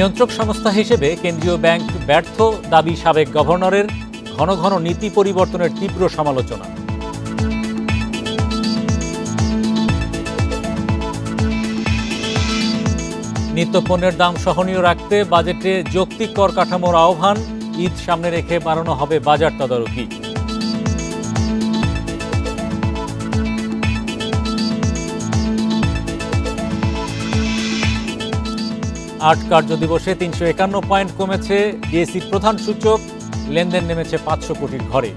নিয়ন্ত্রক সংস্থা হিসেবে কেন্দ্রীয় ব্যাংক ব্যর্থ, দাবি সাবেক গভর্নরের। ঘন ঘন নীতি পরিবর্তনের তীব্র সমালোচনা। নিত্যপণ্যের দাম সহনীয় রাখতে বাজেটে যৌক্তিক কর কাঠামোর আহ্বান। ঈদ সামনে রেখে বাড়ানো হবে বাজার তদারকি। 8 কার্যদিবসে 351 পয়েন্ট কমেছে ডিএসইর প্রধান সূচক। লেনদেন নেমেছে 500 কোটির ঘরে।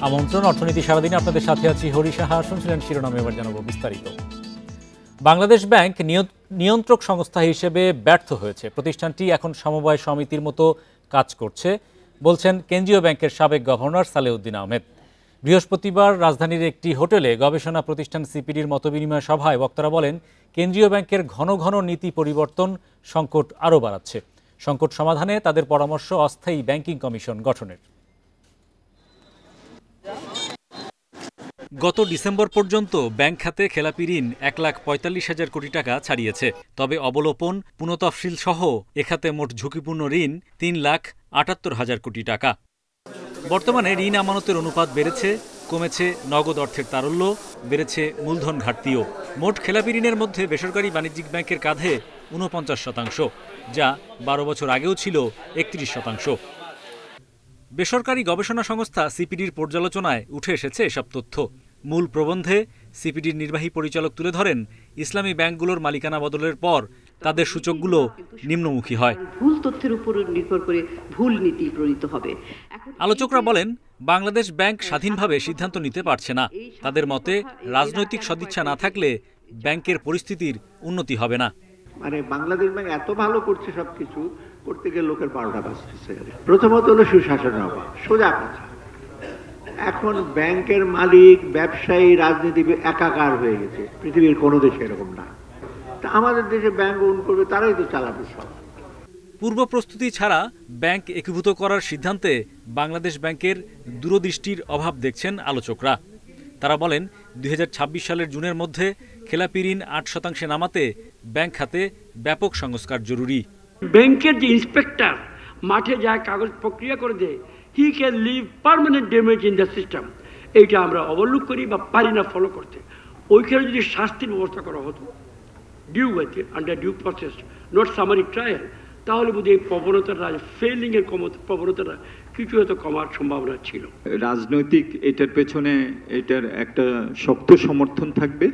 আমন্ত্রণ অর্থনীতি সারাদিনে আপনাদের সাথে আছি হরি সাহা। শুনছিলেন শিরোনাম, এবার জানাবো বিস্তারিত। বাংলাদেশ ব্যাংক নিয়ন্ত্রক সংস্থা হিসেবে ব্যর্থ হয়েছে। প্রতিষ্ঠানটি এখন সমবায় সমিতির মতো কাজ করছে বলছেন কেন্দ্রীয় ব্যাংকের সাবেক গভর্নর সালেউদ্দিন আহমেদ। বৃহস্পতিবার রাজধানীর একটি হোটেলে গবেষণা প্রতিষ্ঠান সিপিডির মতবিনিময় সভায় বক্তারা বলেন, কেন্দ্রীয় ব্যাংকের ঘন ঘন নীতি পরিবর্তন সংকট আরও বাড়াচ্ছে। সংকট সমাধানে তাদের পরামর্শ অস্থায়ী ব্যাংকিং কমিশন গঠনের। গত ডিসেম্বর পর্যন্ত ব্যাংক খাতে খেলাপি ঋণ 1,45,000 কোটি টাকা ছাড়িয়েছে। তবে অবলোপন, পুনঃতফসিল সহ এ খাতে মোট ঝুঁকিপূর্ণ ঋণ 3,78,000 কোটি টাকা। বর্তমানে ঋণ আমানতের অনুপাত বেড়েছে, কমেছে নগদ অর্থের তারল্য, বেড়েছে মূলধন ঘাটতিও। মোট খেলাপি ঋণের মধ্যে বেসরকারি বাণিজ্যিক ব্যাংকের কাঁধে 49%, যা 12 বছর আগেও ছিল 31%। বেসরকারি গবেষণা সংস্থা সিপিডির পর্যালোচনায় উঠে এসেছে এসব তথ্য। মূল প্রবন্ধে সিপিডির নির্বাহী পরিচালক তুলে ধরেন, ইসলামী ব্যাংকগুলোর মালিকানা বদলের পর তাদের সূচকগুলো নিম্নমুখী হয়। ভুল তথ্যের উপর নির্ভর করে ভুল নীতি প্রণীত হবে। আলোচকরা বলেন, বাংলাদেশ ব্যাংক স্বাধীনভাবে সিদ্ধান্ত নিতে পারছে না। তাদের মতে, রাজনৈতিক সদিচ্ছা না থাকলে ব্যাংকের পরিস্থিতির উন্নতি হবে না। মানে বাংলাদেশ ব্যাংক এত ভালো করছে, সবকিছু করতে গিয়ে লোকের 12টা বাজতেছে। প্রথমত হলো সুশাসনের অভাব, সোজা কথা। এখন ব্যাংকের মালিক, ব্যবসায়ী, রাজনীতি একাকার হয়ে গেছে। পৃথিবীর কোনো দেশে এরকম না। তা আমাদের দেশে ব্যাংক ওন করবে, তারাই তো চালাবে সব। পূর্ব প্রস্তুতি ছাড়া ব্যাংক একীভূত করার সিদ্ধান্তে বাংলাদেশ ব্যাংকের দূরদৃষ্টির অভাব দেখছেন আলোচকরা। তারা বলেন, 2026 সালের জুনের মধ্যে খেলাপি ঋণ 8% নামাতে ব্যাংক খাতে ব্যাপক সংস্কার জরুরি। ব্যাংকের যে ইন্সপেক্টর মাঠে যায়, কাগজ প্রক্রিয়া করে দেয়, he can leave permanent damage in the system. এইটা আমরা অবলোক করি বা পারি না ফলো করতে। ওইখানে যদি শাস্তির ব্যবস্থা করা হতো, ডিউ ওয়েতে under due process, not summary trial, তাহলে বোধ এই প্রবণতাটা, ফেলিংয়ের প্রবণতাটা কিছু হয়তো কমার সম্ভাবনা ছিল। রাজনৈতিক এটার পেছনে এটার একটা শক্ত সমর্থন থাকবে।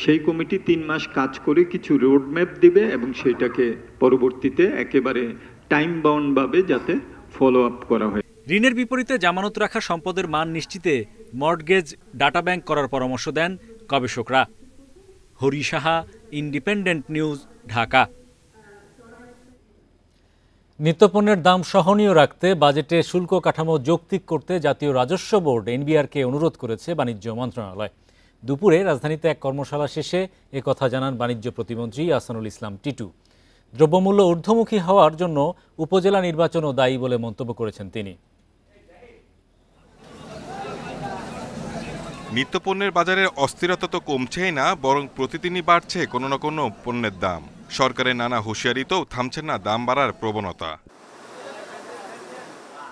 সেই কমিটি 3 মাস কাজ করে কিছু রোডম্যাপ দিবে এবং সেইটাকে পরবর্তীতে একেবারে টাইম বাউন্ড ভাবে যাতে ফলো আপ করা হয়। ঋণের বিপরীতে জামানত রাখা সম্পদের মান নিশ্চিতে মর্টগেজ ডাটা ব্যাংক করার পরামর্শ দেন গবেষকরা। Hari Saha, Independent News, Dhaka. নিত্যপণ্যের দাম সহনীয় রাখতে বাজেটে শুল্ক কাঠামো যৌক্তিক করতে জাতীয় রাজস্ব বোর্ড এনবিআরকে অনুরোধ করেছে বাণিজ্য মন্ত্রণালয়। দুপুরে রাজধানীতে এক কর্মশালা শেষে একথা জানান বাণিজ্য প্রতিমন্ত্রী আহসানুল ইসলাম টিটু। দ্রব্যমূল্য ঊর্ধ্বমুখী হওয়ার জন্য উপজেলা নির্বাচনও দায়ী বলে মন্তব্য করেছেন তিনি। নিত্যপণ্যের বাজারের অস্থিরতা তো কমছেই না, বরং প্রতিদিনই বাড়ছে কোনো না কোনো পণ্যের দাম। সরকারের নানা হুঁশিয়ারিতেও থামছে না দাম বাড়ার প্রবণতা।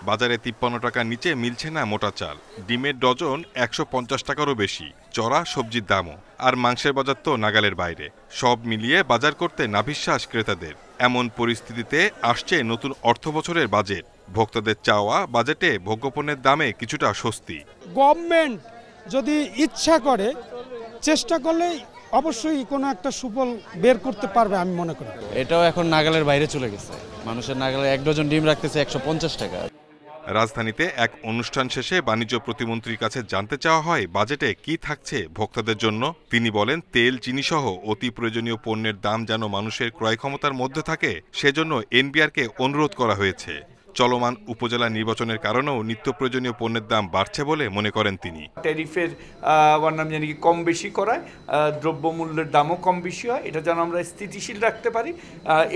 বাজারে 53 টাকার নিচে মিলছে না মোটা চাল, ডিমের ডজন 150 টাকারও বেশি, চড়া সবজির দামও, আর মাংসের বাজার তো নাগালের বাইরে। সব মিলিয়ে বাজার করতে নাভিশ্বাস ক্রেতাদের। এমন পরিস্থিতিতে আসছে নতুন অর্থবছরের বাজেট। ভোক্তাদের চাওয়া বাজেটে ভোগ্যপণ্যের দামে কিছুটা স্বস্তি। গভর্নমেন্ট যদি ইচ্ছা করে, চেষ্টা করলে অবশ্যই কোনো একটা সুফল বের করতে পারবে আমি মনে করি। এটাও এখন নাগালের বাইরে চলে গেছে। মানুষের নাগালে 1 ডজন ডিম রাখতেছে 150 টাকা। রাজধানীতে এক অনুষ্ঠান শেষে বাণিজ্য প্রতিমন্ত্রীর কাছে জানতে চাওয়া হয় বাজেটে কি থাকছে ভোক্তাদের জন্য। তিনি বলেন, তেল, চিনি সহ অতি প্রয়োজনীয় পণ্যের দাম যেন মানুষের ক্রয় ক্ষমতার মধ্যে থাকে, সেজন্য এনবিআরকে অনুরোধ করা হয়েছে। চলমান উপজেলা নির্বাচনের কারণেও নিত্য প্রয়োজনীয় পণ্যের দাম বাড়ছে বলে মনে করেন তিনি। ট্যারিফের কম বেশি করায় দ্রব্যমূল্যের দামও কম বেশি হয়, এটা যেন আমরা স্থিতিশীল রাখতে পারি,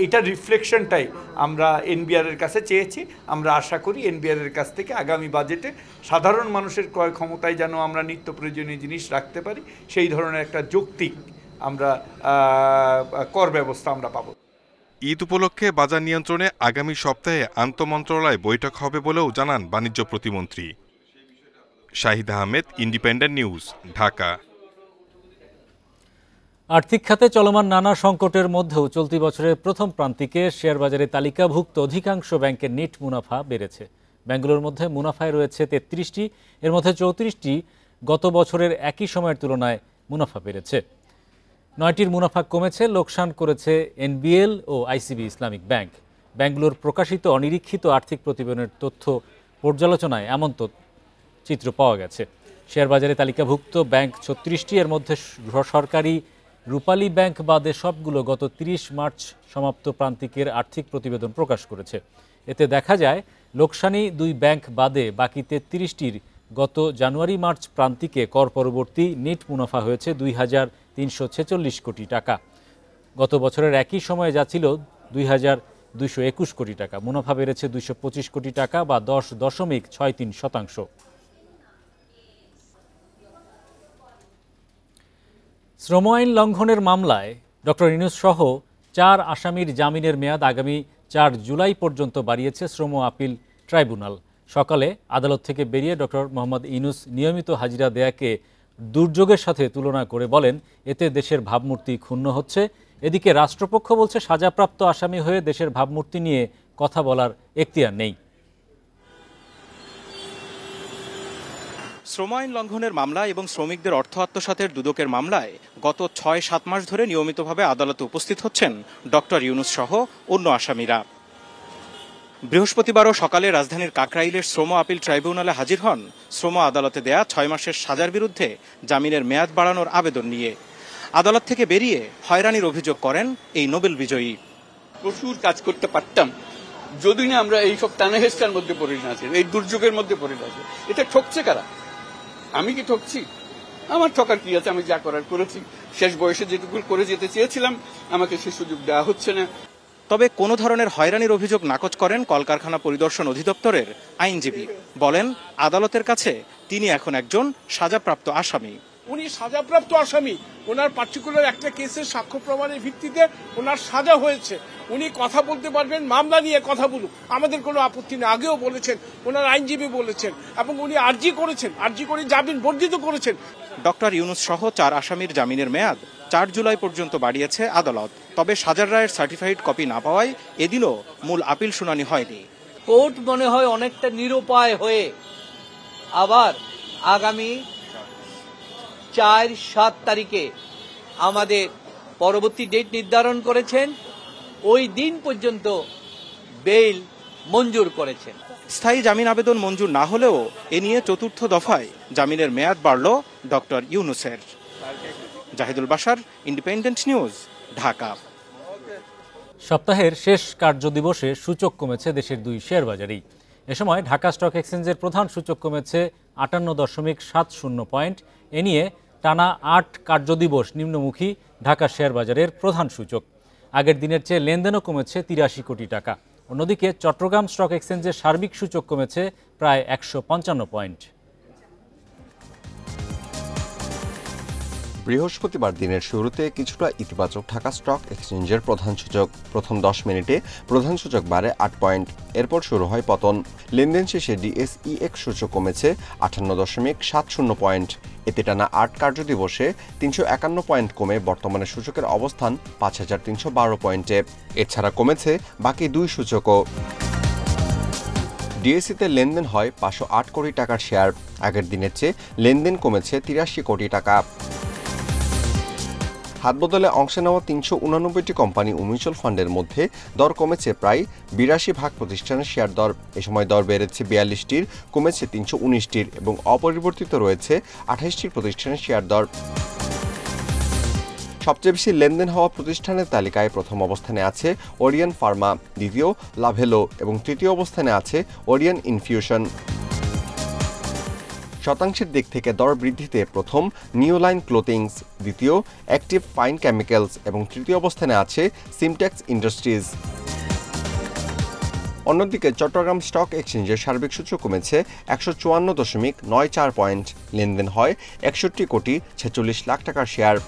এটা রিফ্লেকশনটাই আমরা এনবিআর এর কাছে চেয়েছি। আমরা আশা করি এনবিআর এর কাছ থেকে আগামী বাজেটে সাধারণ মানুষের ক্রয় ক্ষমতায় যেন আমরা নিত্য প্রয়োজনীয় জিনিস রাখতে পারি, সেই ধরনের একটা যৌক্তিক আমরা কর ব্যবস্থা আমরা পাবো। ঈদ উপলক্ষে বাজার নিয়ন্ত্রণে আগামী সপ্তাহে আন্তঃমন্ত্রণালয় বৈঠক হবে বলেও জানান বাণিজ্য প্রতিমন্ত্রী। Shahid Ahmed, independent News, Dhaka. আর্থিক খাতে চলমান নানা সংকটের মধ্যেও চলতি বছরের প্রথম প্রান্তিকে শেয়ার বাজারে তালিকাভুক্ত অধিকাংশ ব্যাংকের নেট মুনাফা বেড়েছে। ব্যাংকগুলোর মধ্যে মুনাফায় রয়েছে ৩৩টি, এর মধ্যে ৩৪টি গত বছরের একই সময়ের তুলনায় মুনাফা বেড়েছে। ৯টির মুনাফা কমেছে, লোকসান করেছে এনবিএল ও আইসিবি ইসলামিক ব্যাংক। ব্যাংকগুলোর প্রকাশিত অনিরীক্ষিত আর্থিক প্রতিবেদনের তথ্য পর্যালোচনায় এমন চিত্র পাওয়া গেছে। শেয়ার বাজারে তালিকাভুক্ত ব্যাংক ৩৬টি, এর মধ্যে সরকারি রূপালী ব্যাংক বাদে সবগুলো গত ৩০ মার্চ সমাপ্ত প্রান্তিকের আর্থিক প্রতিবেদন প্রকাশ করেছে। এতে দেখা যায় লোকসানি ২ ব্যাংক বাদে বাকি ৩৩টির গত জানুয়ারি মার্চ প্রান্তিকে কর পরবর্তী নেট মুনাফা হয়েছে ২,৩৪৬ কোটি টাকা। গত বছরের একই সময়ে যা ছিল ২,২২১ কোটি টাকা। মুনাফা বেড়েছে ২২৫ কোটি টাকা বা ১০.৬৩%। শ্রম আইন লঙ্ঘনের মামলায় ডক্টর ইউনূস সহ ৪ আসামির জামিনের মেয়াদ আগামী ৪ জুলাই পর্যন্ত বাড়িয়েছে শ্রম আপিল ট্রাইব্যুনাল। সকালে আদালত থেকে বেরিয়ে ডক্টর মোহাম্মদ ইউনূস নিয়মিত হাজিরা দেয়াকে দুর্যোগের সাথে তুলনা করে বলেন, এতে দেশের ভাবমূর্তি ক্ষুণ্ণ হচ্ছে। এদিকে রাষ্ট্রপক্ষ বলছে সাজাপ্রাপ্ত আসামি হয়ে দেশের ভাবমূর্তি নিয়ে কথা বলার এখতিয়ার নেই। শ্রম আইন লঙ্ঘনের মামলা এবং শ্রমিকদের অর্থ আত্মসাতের দুদকের মামলায় গত ৬-৭ মাস ধরে নিয়মিতভাবে আদালতে উপস্থিত হচ্ছেন ডক্টর ইউনূস সহ অন্য আসামিরা। বৃহস্পতিবারও সকালে রাজধানীর কাকরাইলের শ্রম আপিল ট্রাইব্যুনালে হাজির হন শ্রম আদালতে দেয়া ৬ মাসের সাজার বিরুদ্ধে জামিনের মেয়াদ বাড়ানোর আবেদন নিয়ে। আদালত থেকে বেরিয়ে হয়রানির অভিযোগ করেন এই নোবেল বিজয়ী। প্রচুর কাজ করতে পারতাম যদি না আমরা এইসব টানাহেস্টার মধ্যে পড়ে না আছি, এই দুর্যোগের মধ্যে পড়ে না আছি। এটা ঠকছে কারা? আমি কি ঠকছি? আমার ঠকার কি আছে? আমি যা করার করেছি। শেষ বয়সে যেটুকু করে যেতে চেয়েছিলাম আমাকে সে সুযোগ দেওয়া হচ্ছে না। তবে কোনো ধরনের হয়রানির অভিযোগ নাকচ করেন কলকারখানা পরিদর্শন অধিদপ্তরের আইনজীবী। বলেন, আদালতের কাছে তিনি এখন একজন সাজাপ্রাপ্ত আসামি। উনি সাজাপ্রাপ্ত আসামি, ওনার পার্টিকুলার একটা কেসের সাক্ষ্য প্রমাণের ভিত্তিতে ওনার সাজা হয়েছে। উনি কথা বলতে পারবেন, মামলা নিয়ে কথা বলুন, আমাদের কোনো আপত্তি নেই। আগেও বলেছেন, ওনার আইনজীবী বলেছেন, এবং উনি আর্জি করেছেন, আর্জি করে জামিন বর্ধিত করেছেন। ডক্টর ইউনূস সহ ৪ আসামির জামিনের মেয়াদ ৪ জুলাই পর্যন্ত বাড়িয়েছে আদালত। তবে সাজার রায়ের সার্টিফাইড কপি না পাওয়ায় এদিনও মূল আপিল শুনানি হয়নি। কোর্ট মনে হয় অনেকটা নিরুপায় হয়ে আবার আগামী ৪-৭ তারিখে আমাদের পরবর্তী ডেট নির্ধারণ করেছেন। ওই দিন পর্যন্ত বেইল মঞ্জুর করেছেন। স্থায়ী জামিন আবেদন মঞ্জুর না হলেও এ নিয়ে ৪র্থ দফায় জামিনের মেয়াদ বাড়ল ডক্টর ইউনূসের। Zahidul Bashar, Independent News, Dhaka. সপ্তাহের শেষ কার্যদিবসে সূচক কমেছে দেশের 2 শেয়ার বাজারেই। এ সময় ঢাকা স্টক এক্সচেঞ্জের প্রধান সূচক কমেছে ৫৮.৭০ পয়েন্ট। এ নিয়ে টানা ৮ কার্যদিবস নিম্নমুখী ঢাকা শেয়ার বাজারের প্রধান সূচক। আগের দিনের চেয়ে লেনদেনও কমেছে ৮৩ কোটি টাকা। অন্যদিকে চট্টগ্রাম স্টক এক্সচেঞ্জের সার্বিক সূচক কমেছে প্রায় ১৫৫ পয়েন্ট। বৃহস্পতিবার দিনের শুরুতে কিছুটা ইতিবাচক ঢাকা স্টক এক্সচেঞ্জের প্রধান সূচক। প্রথম 10 মিনিটে প্রধান সূচক বাড়ে 8 পয়েন্ট, এরপর শুরু হয় পতন। লেনদেন শেষে ডিএসইএক্স সূচক কমেছে ৫৮.৭০ পয়েন্ট। এতে টানা ৮ কার্যদিবসে ৩৫১ পয়েন্ট কমে বর্তমানে সূচকের অবস্থান ৫৩১২ পয়েন্টে। এছাড়া কমেছে বাকি 2 সূচকও। ডিএসইতে লেনদেন হয় ৫০৮ কোটি টাকার শেয়ার। আগের দিনের চেয়ে লেনদেন কমেছে ৮৩ কোটি টাকা। হাতবদলে অংশে নেওয়া ৩৮৯টি কোম্পানি ও মিউচুয়াল ফান্ডের মধ্যে দর কমেছে প্রায় ৮২ ভাগ প্রতিষ্ঠানের শেয়ার দর। এ সময় দর বেড়েছে ৪২টির, কমেছে ৩১৯টির এবং অপরিবর্তিত রয়েছে ২৮টি প্রতিষ্ঠানের শেয়ার দর। সবচেয়ে বেশি লেনদেন হওয়া প্রতিষ্ঠানের তালিকায় প্রথম অবস্থানে আছে ওরিয়ন ফার্মা, দ্বিতীয় লাভেলো এবং তৃতীয় অবস্থানে আছে ওরিয়ন ইনফিউশন। শতাংশের দিক থেকে দর বৃদ্ধিতে প্রথম নিউ লাইন ক্লোথিংস, দ্বিতীয় অ্যাক্টিভ ফাইন কেমিক্যালস এবং তৃতীয় অবস্থানে আছে সিমটেক্স ইন্ডাস্ট্রিজ। অন্যদিকে চট্টগ্রাম স্টক এক্সচেঞ্জের সার্বিক সূচক কমেছে 154.94 পয়েন্ট, লেনদেন হয় 61,46,00,000 টাকার share.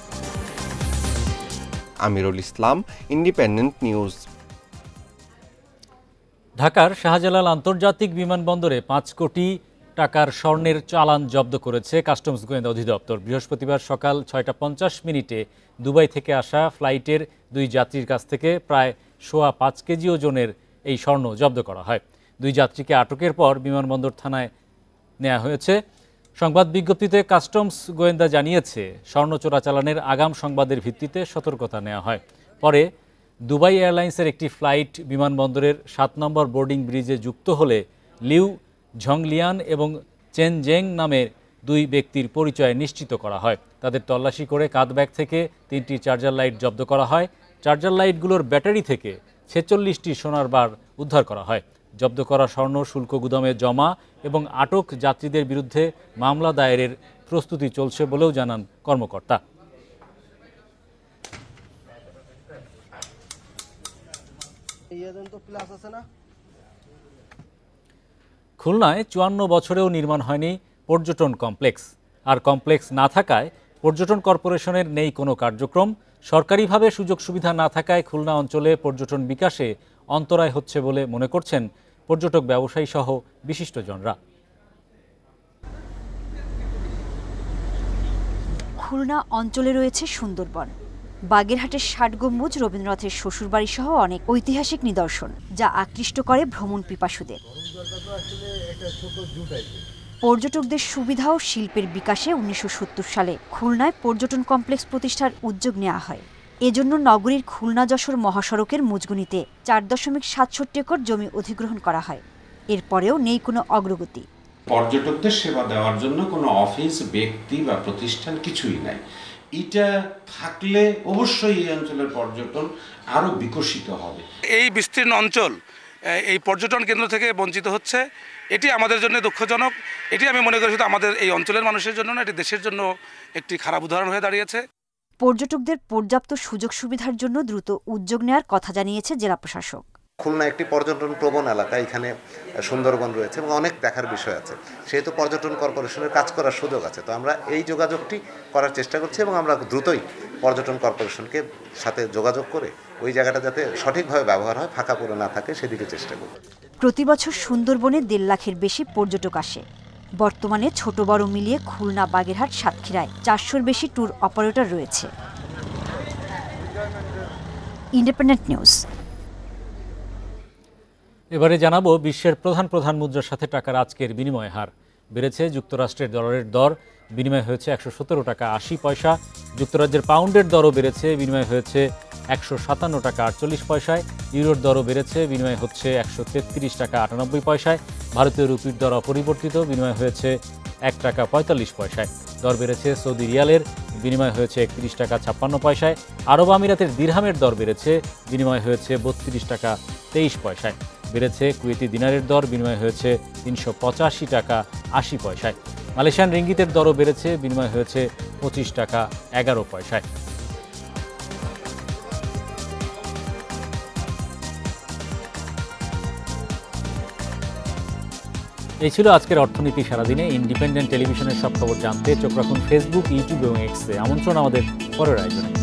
Amirul Islam, independent news. ঢাকার শাহজালাল আন্তর্জাতিক বিমানবন্দরে 5 কোটি টাকার স্বর্ণের চালান জব্দ করেছে কাস্টমস গোয়েন্দা অধিদপ্তর। বৃহস্পতিবার সকাল 6টা 50 মিনিটে দুবাই থেকে আসা ফ্লাইটের 2 যাত্রীর কাছ থেকে প্রায় 5.25 কেজি ওজনের এই স্বর্ণ জব্দ করা হয়। 2 যাত্রীকে আটকের পর বিমানবন্দর থানায় নেওয়া হয়েছে। সংবাদ বিজ্ঞপ্তিতে কাস্টমস গোয়েন্দা জানিয়েছে, স্বর্ণ চোরাচালানের আগাম সংবাদের ভিত্তিতে সতর্কতা নেওয়া হয়। পরে দুবাই এয়ারলাইন্সের একটি ফ্লাইট বিমানবন্দরের 7 নম্বর বোর্ডিং ব্রিজে যুক্ত হলে লিউ ঝংলিয়ান এবং চেন জেং নামের 2 ব্যক্তির পরিচয় নিশ্চিত করা হয়। তাদের তল্লাশি করে কাঁধ ব্যাগ থেকে 3টি চার্জার লাইট জব্দ করা হয়। চার্জার লাইটগুলোর ব্যাটারি থেকে 46টি সোনার বার উদ্ধার করা হয়। জব্দ করা স্বর্ণ শুল্ক গুদামে জমা এবং আটক যাত্রীদের বিরুদ্ধে মামলা দায়েরের প্রস্তুতি চলছে বলেও জানান কর্মকর্তা। খুলনায় 54 বছরেও নির্মাণ হয়নি পর্যটন কমপ্লেক্স। আর কমপ্লেক্স না থাকায় পর্যটন কর্পোরেশনের নেই কোনো কার্যক্রম। সরকারিভাবে সুযোগ সুবিধা না থাকায় খুলনা অঞ্চলে পর্যটন বিকাশে অন্তরায় হচ্ছে বলে মনে করছেন পর্যটক ব্যবসায়ী সহ বিশিষ্টজনরা। খুলনা অঞ্চলে রয়েছে সুন্দরবন, বাগেরহাটের 60 গম্বুজ, রবীন্দ্রনাথের শ্বশুরবাড়ি সহ অনেক ঐতিহাসিক নিদর্শন, যা আকৃষ্ট করে ভ্রমণ পিপাসুদের। পর্যটকদের সুবিধা ও শিল্পের বিকাশে 1970 সালে খুলনায় পর্যটন কমপ্লেক্স প্রতিষ্ঠার উদ্যোগ নেওয়া হয়। এজন্য নগরীর খুলনা যশোর মহাসড়কের মুজগুনিতে 4.67 একর জমি অধিগ্রহণ করা হয়। এরপরেও নেই কোনো অগ্রগতি। পর্যটকদের সেবা দেওয়ার জন্য কোনো অফিস, ব্যক্তি বা প্রতিষ্ঠান কিছুই নাই। এটা থাকলে অবশ্যই এই অঞ্চলের পর্যটন আরো বিকশিত হবে। এই বিস্তীর্ণ অঞ্চল এই পর্যটন কেন্দ্র থেকে বঞ্চিত হচ্ছে, এটি আমাদের জন্য দুঃখজনক। এটি আমি মনে করি শুধু আমাদের এই অঞ্চলের মানুষের জন্য না, এটি দেশের জন্য একটি খারাপ উদাহরণ হয়ে দাঁড়িয়েছে। পর্যটকদের পর্যাপ্ত সুযোগ সুবিধার জন্য দ্রুত উদ্যোগ নেওয়ার কথা জানিয়েছে জেলা প্রশাসক। খুলনা একটি পর্যটন প্রবণ এলাকা, এখানে সুন্দরবন রয়েছে এবং অনেক দেখার বিষয় আছে, সেহেতু পর্যটন কর্পোরেশনের কাজ করার সুযোগ আছে। তো আমরা এই যোগাযোগটি করার চেষ্টা করছি এবং আমরা দ্রুতই পর্যটন কর্পোরেশনকে সাথে যোগাযোগ করে ওই জায়গাটা যাতে সঠিকভাবে ব্যবহার হয়, ফাঁকা পড়ে না থাকে, সেদিকে চেষ্টা করব। প্রতি বছর সুন্দরবনে 1.5 লাখের বেশি পর্যটক আসে। বর্তমানে ছোট বড় মিলিয়ে খুলনা, বাগেরহাট, সাতক্ষীরায় 400-র বেশি ট্যুর অপারেটর রয়েছে। Independent news. এবারে জানাবো বিশ্বের প্রধান মুদ্রার সাথে টাকার আজকের বিনিময় হার। বেড়েছে যুক্তরাষ্ট্রের ডলারের দর, বিনিময় হয়েছে 117 টাকা 80 পয়সা। যুক্তরাজ্যের পাউন্ডের দরও বেড়েছে, বিনিময় হয়েছে 157 টাকা 48 পয়সায়। ইউরোর দরও বেড়েছে, বিনিময় হচ্ছে 133 টাকা 98 পয়সায়। ভারতীয় রুপির দর অপরিবর্তিত, বিনিময় হয়েছে 1 টাকা 45 পয়সায়। দর বেড়েছে সৌদি রিয়ালের, বিনিময় হয়েছে 31 টাকা 56 পয়সায়। আরব আমিরাতের দিরহামের দর বেড়েছে, বিনিময় হয়েছে 32 টাকা 23 পয়সায়। বেড়েছে কুয়েতি দিনারের দর, বিনিময় হয়েছে 385 টাকা 80 পয়সায়। মালয়েশিয়ান রিঙ্গিতের দরও বেড়েছে, বিনিময় হয়েছে 25 টাকা 11 পয়সায়। এই ছিল আজকের অর্থনীতি সারাদিনে। ইন্ডিপেন্ডেন্ট টেলিভিশনের সব খবর জানতে চোখ রাখুন ফেসবুক, ইউটিউব এবং এক্সে। আমন্ত্রণ আমাদের পরের আয়োজনে।